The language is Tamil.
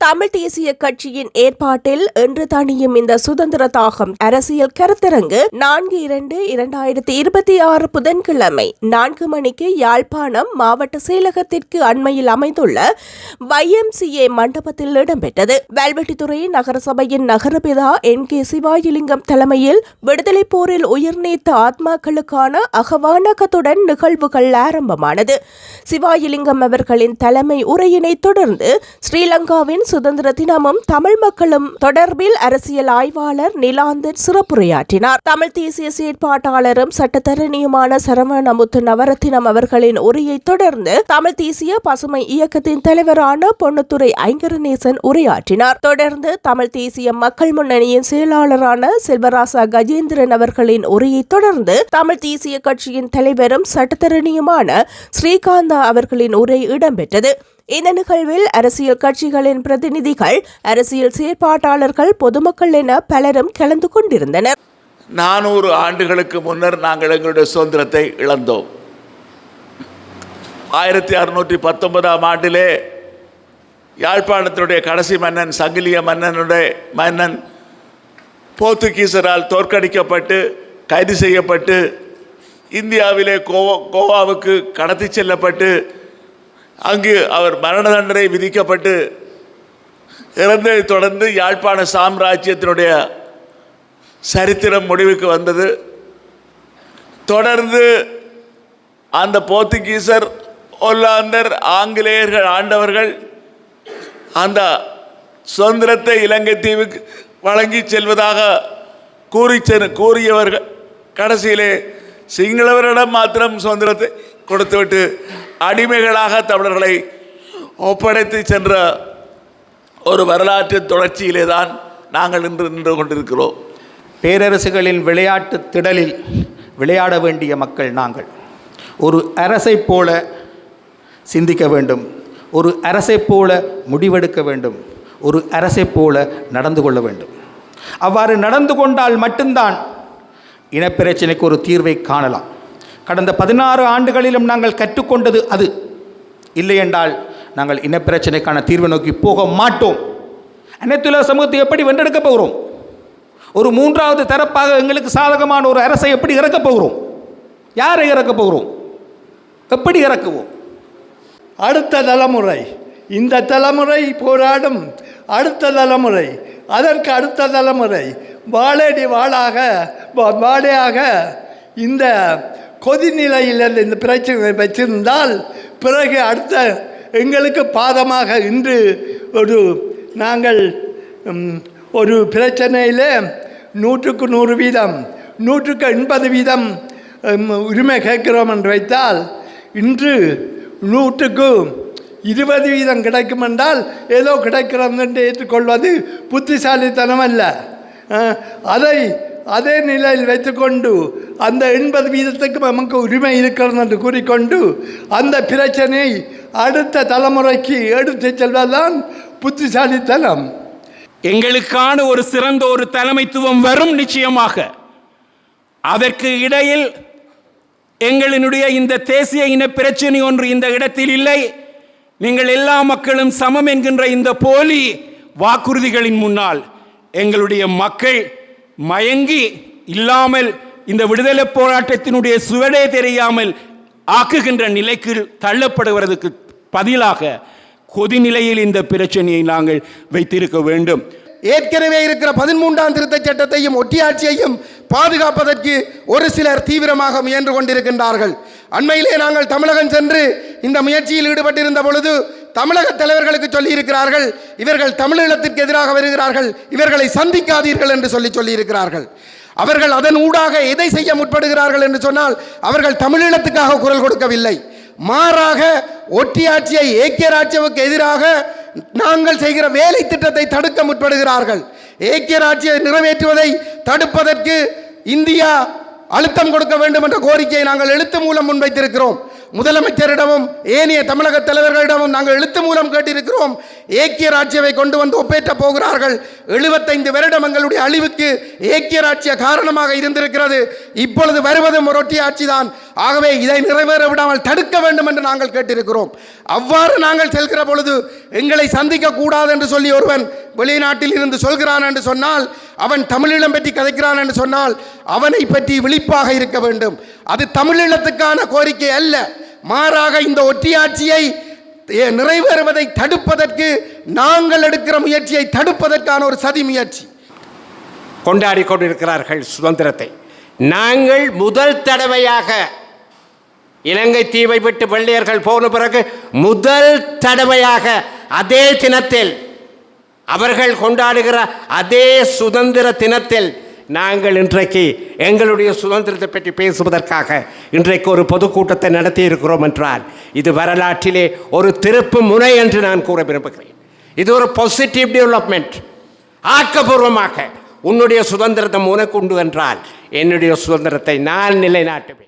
தமிழ் தேசிய கட்சியின் ஏற்பாட்டில் இன்று தணியும் இந்த சுதந்திர தாகம் அரசியல் கருத்தரங்கு 4/2/2026 புதன்கிழமை 4 மணிக்கு யாழ்ப்பாணம் மாவட்ட செயலகத்திற்கு அண்மையில் அமைந்துள்ள YMCA மண்டபத்தில் இடம்பெற்றது. வேல்வெட்டித்துறை நகரசபையின் நகரபிதா NK சிவாஜிலிங்கம் தலைமையில் விடுதலை போரில் உயிர்நீத்த ஆத்மாக்களுக்கான அகவானகத்துடன் நிகழ்வுகள் ஆரம்பமானது. சிவாஜிலிங்கம் அவர்களின் தலைமை உரையினை தொடர்ந்து ஸ்ரீலங்காவின் சுதந்திர தினமும் தமிழ் மக்களும் தொடர்பில் அரசியல் ஆய்வாளர் நிலாந்தன் சிறப்புரையாற்றினார். தமிழ் தேசிய செயற்பாட்டாளரும் சட்டத்தரணியுமான சரவணமுத்து நவரத்தினம் அவர்களின் உரையை தொடர்ந்து தமிழ் தேசிய பசுமை இயக்கத்தின் தலைவரான பொன்னுத்துரை ஐங்கரநேசன் உரையாற்றினார். தொடர்ந்து தமிழ் தேசிய மக்கள் முன்னணியின் செயலாளரான செல்வராசா கஜேந்திரன் அவர்களின் உரையை தொடர்ந்து தமிழ் தேசிய கட்சியின் தலைவரும் சட்டத்தரணியுமான ஸ்ரீகாந்தா அவர்களின் உரை இடம்பெற்றது. இந்த நிகழ்வில் அரசியல் கட்சிகளின் பிரதிநிதிகள், அரசியல் செயற்பாட்டாளர்கள், பொதுமக்கள் என பலரும் கலந்து கொண்டிருந்தனர். 400 ஆண்டுகளுக்கு முன்னர் நாங்கள் எங்களுடைய சுதந்திரத்தை இழந்தோம். 1619ஆம் ஆண்டிலே யாழ்ப்பாணத்தினுடைய கடைசி மன்னன் சங்கிலிய மன்னன் போர்த்துகீசரால் தோற்கடிக்கப்பட்டு கைது செய்யப்பட்டு இந்தியாவிலே கோவாவுக்கு கடத்தி செல்லப்பட்டு அங்கு அவர் மரண தண்டனை விதிக்கப்பட்டு இறந்ததை தொடர்ந்து யாழ்ப்பாண சாம்ராஜ்யத்தினுடைய சரித்திரம் முடிவுக்கு வந்தது. தொடர்ந்து அந்த போர்த்துகீசர், ஒல்லாந்தர், ஆங்கிலேயர்கள் ஆண்டவர்கள் அந்த சுதந்திரத்தை இலங்கை தீவுக்கு வழங்கி செல்வதாக கூறியவர்கள் கடைசியிலே சிங்களவரிடம் மாத்திரம் சுதந்திரத்தை கொடுத்துவிட்டு அடிமைகளாக தமிழர்களை ஒப்படைத்து சென்ற ஒரு வரலாற்று தொடர்ச்சியிலே தான் நாங்கள் நின்று கொண்டிருக்கிறோம். பேரரசுகளின் விளையாட்டு திடலில் விளையாட வேண்டிய மக்கள் நாங்கள். ஒரு அரசை போல சிந்திக்க வேண்டும், ஒரு அரசை போல முடிவெடுக்க வேண்டும், ஒரு அரசை போல நடந்து கொள்ள வேண்டும். அவ்வாறு நடந்து கொண்டால் மட்டும்தான் இனப்பிரச்சனைக்கு ஒரு தீர்வை காணலாம். கடந்த 16 ஆண்டுகளிலும் நாங்கள் கற்றுக்கொண்டது அது. இல்லையென்றால் நாங்கள் இனப்பிரச்சனைக்கான தீர்வை நோக்கி போக மாட்டோம். அனைத்துலக சமூகத்தை எப்படி வென்றெடுக்கப் போகிறோம்? ஒரு 3வது தரப்பாக எங்களுக்கு சாதகமான ஒரு அரசை எப்படி இறக்கப் போகிறோம்? யாரை இறக்கப் போகிறோம்? எப்படி இறக்குவோம்? அடுத்த தலைமுறை, இந்த தலைமுறை போராடும் அடுத்த தலைமுறை, அதற்கு அடுத்த தலைமுறை வாழேடி வாழையாக இந்த கொதிநிலையில் இந்த பிரச்சனை வச்சிருந்தால் பிறகு அடுத்த எங்களுக்கு பாதமாக இன்று நாங்கள் ஒரு பிரச்சனையில் 100க்கு 100% 100க்கு 80% உரிமை கேட்கிறோம் என்று வைத்தால் இன்று 100க்கு 20% கிடைக்கும் என்றால் ஏதோ கிடைக்கிறது என்று ஏற்றுக்கொள்வது புத்திசாலித்தனம் அல்ல. அதே நிலையில் வைத்துக்கொண்டு அந்த 80% நமக்கு உரிமை இருக்கிறது என்று கூறிக்கொண்டு அந்த பிரச்சனையை அடுத்த தலைமுறைக்கு எடுத்து செல்வதுதான் புத்திசாலித்தனம். எங்களுக்கான ஒரு சிறந்த ஒரு தலைமைத்துவம் வரும் நிச்சயமாக. அதற்கு இடையில் எங்களினுடைய இந்த தேசிய இன பிரச்சனை ஒன்று இந்த இடத்தில் இல்லை. நீங்கள் எல்லா மக்களும் சமம் என்கின்ற இந்த போலி வாக்குறுதிகளின் முன்னால் எங்களுடைய மக்கள் மயங்கி இல்லாமல் இந்த விடுதலை போராட்டத்தினுடைய சுவடே தெரியாமல் ஆக்குகின்ற நிலைக்கு தள்ளப்படுவதற்கு பதிலாக கொதிநிலையில் இந்த பிரச்சனையை நாங்கள் வைத்திருக்க வேண்டும். ஏற்கனவே இருக்கிற 13ஆம் திருத்தச் சட்டத்தையும் ஒட்டியாட்சியையும் பாதுகாப்பதற்கு ஒரு சிலர் தீவிரமாக முயன்று கொண்டிருக்கின்றார்கள். அண்மையிலே நாங்கள் தமிழகம் சென்று இந்த முயற்சியில் ஈடுபட்டிருந்த பொழுது தமிழக தலைவர்களுக்கு சொல்லியிருக்கிறார்கள், இவர்கள் தமிழீழத்திற்கு எதிராக வருகிறார்கள், இவர்களை சந்திக்காதீர்கள் என்று சொல்லியிருக்கிறார்கள். அவர்கள் அதன் ஊடாக எதை செய்ய முற்படுகிறார்கள் என்று சொன்னால் அவர்கள் தமிழீழத்துக்காக குரல் கொடுக்கவில்லை, மாறாக ஒட்டியாட்சியை ஏக்கிய ராஜ்யவுக்கு எதிராக நாங்கள் செய்கிற வேலை திட்டத்தை தடுக்க முற்படுகிறார்கள். ஏக்கிய ராஜ்யை நிறைவேற்றுவதை தடுப்பதற்கு இந்தியா அழுத்தம் கொடுக்க வேண்டும் என்ற கோரிக்கையை நாங்கள் எழுத்து மூலம் முன்வைத்திருக்கிறோம். முதலமைச்சரிடமும் ஏனைய தமிழக தலைவர்களிடமும் நாங்கள் எழுத்து மூலம் கேட்டிருக்கிறோம். ஏக்கிய ராஜ்யவை கொண்டு வந்து ஒப்பேற்ற போகிறார்கள். 75 வருடம் எங்களுடைய அழிவுக்கு ஏக்கிய ராஜ்ய காரணமாக இருந்திருக்கிறது. இப்பொழுது வருவதும் ஒரு ஒற்றை ஆட்சிதான். ஆகவே இதை நிறைவேற விடாமல் தடுக்க வேண்டும் என்று நாங்கள் கேட்டிருக்கிறோம். அவ்வாறு நாங்கள் செல்கிற பொழுது எங்களை சந்திக்க கூடாது என்று சொல்லி ஒருவன் வெளிநாட்டில் இருந்து சொல்கிறான் என்று சொன்னால், அவன் தமிழீழம் பற்றி கதைக்கிறான் என்று சொன்னால் அவனை பற்றி விழிப்பாக இருக்க வேண்டும். அது தமிழீழத்துக்கான கோரிக்கை அல்ல, மாறாக இந்த ஒற்றையாட்சியை நிறைவேறுவதை தடுப்பதற்கு நாங்கள் எடுக்கிற முயற்சியை தடுப்பதற்கான ஒரு சதி முயற்சி. கொண்டாடி கொண்டிருக்கிறார்கள் சுதந்திரத்தை. நாங்கள் முதல் தடவையாக இலங்கை தீவை விட்டு வெள்ளையர்கள் போன பிறகு முதல் தடவையாக அதே தினத்தில், அவர்கள் கொண்டாடுகிற அதே சுதந்திர தினத்தில் நாங்கள் இன்றைக்கு எங்களுடைய சுதந்திரத்தை பற்றி பேசுவதற்காக இன்றைக்கு ஒரு பொதுக்கூட்டத்தை நடத்தி இருக்கிறோம் என்றால் இது வரலாற்றிலே ஒரு திருப்பு முனை என்று நான் கூற விரும்புகிறேன். இது ஒரு பாசிட்டிவ் டெவலப்மெண்ட். ஆக்கப்பூர்வமாக உன்னுடைய சுதந்திரத்தை உனக்கு உண்டு என்றால் என்னுடைய சுதந்திரத்தை நான் நிலைநாட்டுவேன்.